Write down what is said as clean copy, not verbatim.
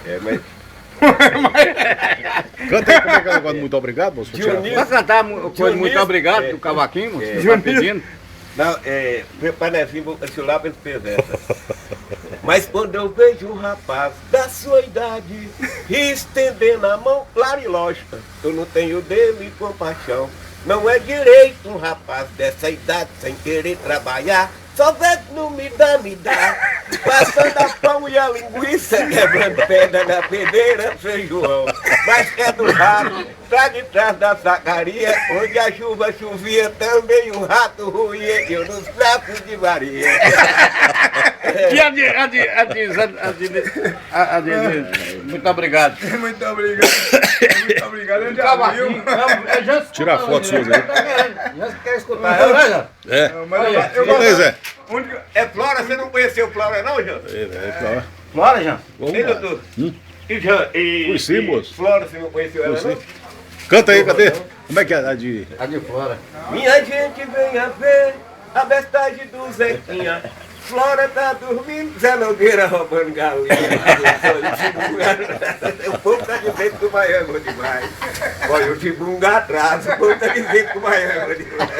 É, mas Canta aí como é que é o negócio do muito obrigado, moço? pra tirar foto. Dionísio. Vai cantar coisa muito obrigado do cavaquinho, moço? Tá pedindo? Não, Panezinho, vou celular para ele essa. Mas quando eu vejo um rapaz da sua idade estendendo a mão, claro e lógica, eu não tenho dele compaixão. Não é direito um rapaz dessa idade sem querer trabalhar. Só vê que não me dá. Passando a pão e a linguiça, quebrando pedra na peneira, São João. Mas é do rato, tá de trás da sacaria, onde a chuva chovia também um rato ruía, eu nos braços de Maria. Muito obrigado. Muito obrigado. Muito obrigado. Eu já viu. Tira a foto sua aí. Já quer escutar ela, né, Jânio? É. Mas eu Canta aí, Zé. É Flora, você não conheceu Flora não, Jean? É, Bora, Jânio. vamos Ei, lá. doutor? E Jean, Conheci, moço. Flora, você não conheceu ela Conheci. não? Canta aí, cadê? Como é que é a de... Tá de fora. Minha gente venha ver a bestagem do Zequinha. Flora tá dormindo, Zé Nogueira roubando galinha. O povo tá dizendo que o Baiano é bom demais. Olha, o Tibunga atrás, o povo tá dizendo que o Baiano é bom demais.